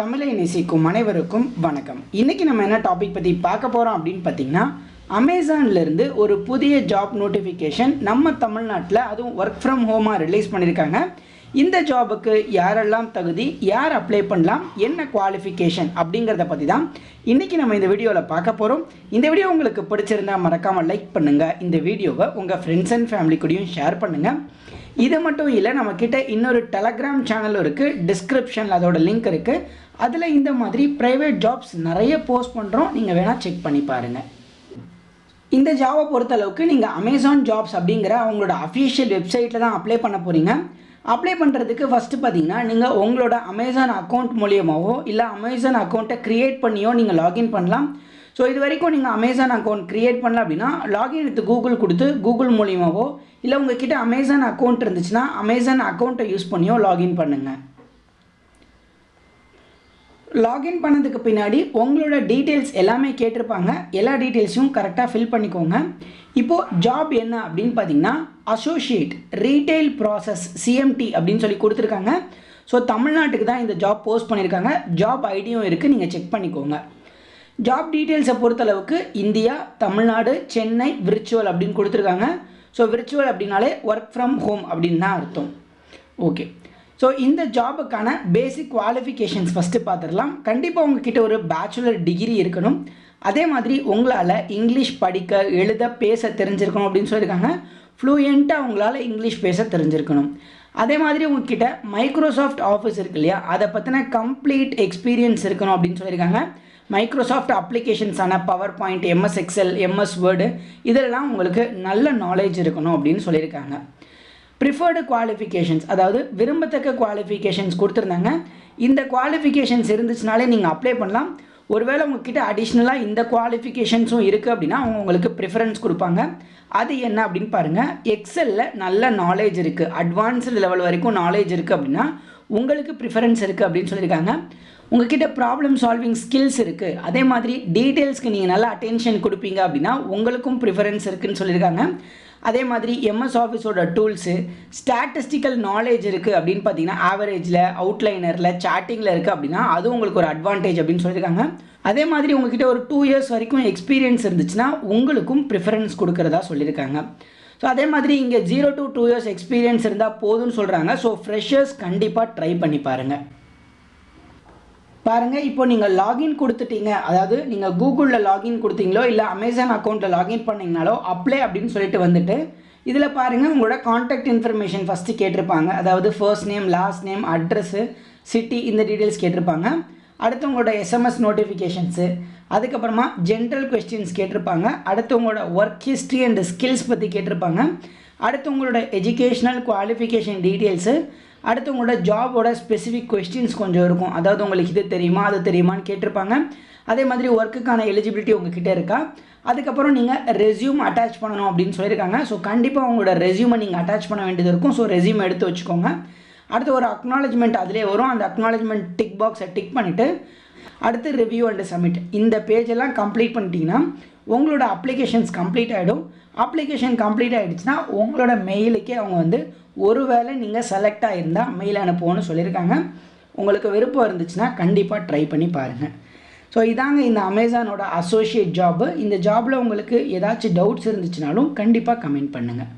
தமிழை நேசிக்கும் அனைவருக்கும் வணக்கம். இன்னைக்கு நம்ம என்ன டாபிக் பற்றி பார்க்க போகிறோம் அப்படின்னு பார்த்தீங்கன்னா, அமேசான்லேருந்து ஒரு புதிய ஜாப் நோட்டிஃபிகேஷன் நம்ம தமிழ்நாட்டில் அதுவும் ஒர்க் ஃப்ரம் ஹோமாக ரிலீஸ் பண்ணியிருக்காங்க. இந்த ஜாபுக்கு யாரெல்லாம் தகுதி, யார் அப்ளை பண்ணலாம், என்ன குவாலிஃபிகேஷன் அப்படிங்கிறத பற்றி தான் இன்றைக்கி நம்ம இந்த வீடியோவில் பார்க்க போகிறோம். இந்த வீடியோ உங்களுக்கு பிடிச்சிருந்தால் மறக்காமல் லைக் பண்ணுங்கள். இந்த வீடியோவை உங்கள் ஃப்ரெண்ட்ஸ் அண்ட் ஃபேமிலி கூடயும் ஷேர் பண்ணுங்கள். இது மட்டும் இல்லை, நம்மக்கிட்ட இன்னொரு டெலகிராம் சேனலும் இருக்குது. டிஸ்கிரிப்ஷனில் அதோட லிங்க் இருக்குது. அதில் இந்த மாதிரி ப்ரைவேட் ஜாப்ஸ் நிறைய போஸ்ட் பண்ணுறோம். நீங்கள் வேணால் செக் பண்ணி பாருங்கள். இந்த ஜாபை பொறுத்தளவுக்கு நீங்கள் அமேசான் ஜாப்ஸ் அப்படிங்கிற அவங்களோட அஃபிஷியல் வெப்சைட்டில் தான் அப்ளை பண்ண போகிறீங்க. அப்ளை பண்ணுறதுக்கு ஃபஸ்ட்டு பார்த்தீங்கன்னா, நீங்கள் உங்களோட அமேசான் அக்கௌண்ட் மூலியமாகவோ இல்லை அமேசான் அக்கௌண்ட்டை க்ரியேட் பண்ணியோ நீங்கள் லாகின் பண்ணலாம். ஸோ இது வரைக்கும் நீங்கள் அமேசான் அக்கௌண்ட் க்ரியேட் பண்ணல அப்படின்னா லாகின் வித் கூகுள் கொடுத்து கூகுள் மூலியமாகவோ இல்லை உங்ககிட்ட அமேசான் அக்கௌண்ட் இருந்துச்சுன்னா அமேசான் அக்கௌண்ட்டை யூஸ் பண்ணியோ லாகின் பண்ணுங்கள். லாகின் பண்ணதுக்கு பின்னாடி உங்களோட டீட்டெயில்ஸ் எல்லாமே கேட்டிருப்பாங்க. எல்லா டீட்டெயில்ஸையும் கரெக்டாக ஃபில் பண்ணிக்கோங்க. இப்போது ஜாப் என்ன அப்படின்னு பார்த்தீங்கன்னா, அசோசியேட் ரீட்டைல் ப்ராசஸ் சிஎம்டி அப்படின்னு சொல்லி கொடுத்துருக்காங்க. ஸோ தமிழ்நாட்டுக்கு தான் இந்த ஜாப் போஸ்ட் பண்ணியிருக்காங்க. ஜாப் ஐடியும் இருக்குது, நீங்கள் செக் பண்ணிக்கோங்க. ஜாப் டீட்டெயில்ஸை பொறுத்தளவுக்கு இந்தியா, தமிழ்நாடு, சென்னை, விர்ச்சுவல் அப்படின்னு கொடுத்துருக்காங்க. ஸோ விர்ச்சுவல் அப்படின்னாலே ஒர்க் ஃப்ரம் ஹோம் அப்படின்னு தான் அர்த்தம். ஓகே, ஸோ இந்த ஜாபுக்கான பேசிக் குவாலிஃபிகேஷன்ஸ் ஃபஸ்ட்டு பார்த்துடலாம். கண்டிப்பாக உங்ககிட்ட ஒரு பேச்சுலர் டிகிரி இருக்கணும். அதே மாதிரி உங்களால் இங்கிலீஷ் படிக்க, எழுத, பேச தெரிஞ்சிருக்கணும் அப்படின்னு சொல்லியிருக்காங்க. ஃப்ளூயண்ட்டாக உங்களால் இங்கிலீஷ் பேச தெரிஞ்சிருக்கணும். அதே மாதிரி உங்ககிட்ட மைக்ரோசாஃப்ட் ஆஃபீஸ் இருக்கு இல்லையா, அதை பற்றின கம்ப்ளீட் எக்ஸ்பீரியன்ஸ் இருக்கணும் அப்படின்னு சொல்லியிருக்காங்க. மைக்ரோசாஃப்ட் அப்ளிகேஷன்ஸான power point, MS Excel, MS Word இதெல்லாம் உங்களுக்கு நல்ல நாலேஜ் இருக்கணும் அப்படின்னு சொல்லியிருக்காங்க. ப்ரிஃபர்டு குவாலிஃபிகேஷன்ஸ், அதாவது விரும்பத்தக்க குவாலிஃபிகேஷன்ஸ் கொடுத்துருந்தாங்க. இந்த குவாலிஃபிகேஷன்ஸ் இருந்துச்சுனாலே நீங்கள் அப்ளை பண்ணலாம். ஒருவேளை உங்ககிட்ட அடிஷ்னலாக இந்த குவாலிஃபிகேஷன்ஸும் இருக்குது அப்படின்னா அவங்க உங்களுக்கு ப்ரிஃபரன்ஸ் கொடுப்பாங்க. அது என்ன அப்படின்னு பாருங்கள். எக்ஸலில் நல்ல நாலேஜ் இருக்குது, அட்வான்ஸ்டு லெவல் வரைக்கும் நாலேஜ் இருக்குது அப்படின்னா உங்களுக்கு ப்ரிஃபரன்ஸ் இருக்குது அப்படின்னு சொல்லியிருக்காங்க. உங்ககிட்ட ப்ராப்ளம் சால்விங் ஸ்கில்ஸ் இருக்குது, அதே மாதிரி டீட்டெயில்ஸ்க்கு நீங்கள் நல்லா அட்டென்ஷன் கொடுப்பீங்க அப்படின்னா உங்களுக்கும் ப்ரிஃபரன்ஸ் இருக்குதுன்னு சொல்லியிருக்காங்க. அதே மாதிரி எம்எஸ் ஆஃபீஸோட டூல்ஸு, ஸ்டாட்டிஸ்டிக்கல் நாலேஜ் இருக்குது அப்படின்னு பார்த்தீங்கன்னா ஆவரேஜில், அவுட்லைனரில், சாட்டிங்கில் இருக்குது அப்படின்னா அது உங்களுக்கு ஒரு அட்வான்டேஜ் அப்படின்னு சொல்லியிருக்காங்க. அதே மாதிரி உங்ககிட்ட ஒரு 2 இயர்ஸ் வரைக்கும் எக்ஸ்பீரியன்ஸ் இருந்துச்சுன்னா உங்களுக்கும் ப்ரிஃபரன்ஸ் கொடுக்குறதா சொல்லியிருக்காங்க. ஸோ அதே மாதிரி இங்கே 0 to 2 இயர்ஸ் எக்ஸ்பீரியன்ஸ் இருந்தால் போதும்னு சொல்கிறாங்க. ஸோ ஃப்ரெஷர்ஸ் கண்டிப்பாக ட்ரை பண்ணி பாருங்கள். இப்போ நீங்கள் லாகின் கொடுத்துட்டீங்க, அதாவது நீங்கள் கூகுளில் லாகின் கொடுத்தீங்களோ இல்லை அமேசான் அக்கௌண்ட்டில் லாகின் பண்ணிங்கனாலோ அப்ளை அப்படின்னு சொல்லிட்டு வந்துட்டு இதில் பாருங்கள், உங்களோட கான்டாக்ட் இன்ஃபர்மேஷன் ஃபஸ்ட்டு கேட்டிருப்பாங்க. அதாவது first name, last name, address, city, இந்த டீட்டெயில்ஸ் கேட்டிருப்பாங்க. அடுத்து உங்களோட எஸ்எம்எஸ் நோட்டிஃபிகேஷன்ஸு, அதுக்கப்புறமா ஜென்ரல் கொஸ்டின்ஸ் கேட்டிருப்பாங்க. அடுத்து உங்களோட ஒர்க் ஹிஸ்ட்ரி அண்ட் ஸ்கில்ஸ் பற்றி கேட்டிருப்பாங்க. அடுத்து உங்களோட எஜுகேஷ்னல் குவாலிஃபிகேஷன் டீட்டெயில்ஸு, அடுத்து உங்களோட ஜாபோட ஸ்பெசிஃபிக் கொஸ்டின்ஸ் கொஞ்சம் இருக்கும். அதாவது உங்களுக்கு இது தெரியுமா, அது தெரியுமான்னு கேட்டிருப்பாங்க. அதே மாதிரி ஒர்க்குக்கான எலிஜிபிலிட்டி உங்ககிட்ட இருக்கா, அதுக்கப்புறம் நீங்கள் ரெஸ்யூம் அட்டாச் பண்ணணும் அப்படின்னு சொல்லியிருக்காங்க. ஸோ கண்டிப்பாக உங்களோட ரெஸ்யூமை நீங்கள் அட்டாச் பண்ண வேண்டியது இருக்கும். ஸோ ரெஸ்யூம் எடுத்து வச்சுக்கோங்க. அடுத்து ஒரு அக்னாலஜ்மெண்ட் அதிலே வரும். அந்த அக்னாலஜ்மெண்ட் டிக் பாக்ஸை டிக் பண்ணிவிட்டு அடுத்து ரிவ்யூ அண்ட் சப்மிட், இந்த பேஜெல்லாம் கம்ப்ளீட் பண்ணிட்டீங்கன்னா உங்களோட அப்ளிகேஷன்ஸ் கம்ப்ளீட் ஆகிடும். அப்ளிகேஷன் கம்ப்ளீட் ஆகிடுச்சுன்னா உங்களோட மெயிலுக்கே அவங்க வந்து ஒருவேளை நீங்கள் செலக்ட் ஆகியிருந்தால் மெயில் அனுப்புவோன்னு சொல்லியிருக்காங்க. உங்களுக்கு விருப்பம் இருந்துச்சுன்னா கண்டிப்பாக ட்ரை பண்ணி பாருங்கள். ஸோ இதாங்க இந்த அமேசானோட அசோசியேட் ஜாபு. இந்த ஜாபில் உங்களுக்கு ஏதாச்சும் டவுட்ஸ் இருந்துச்சுனாலும் கண்டிப்பாக கமெண்ட் பண்ணுங்கள்.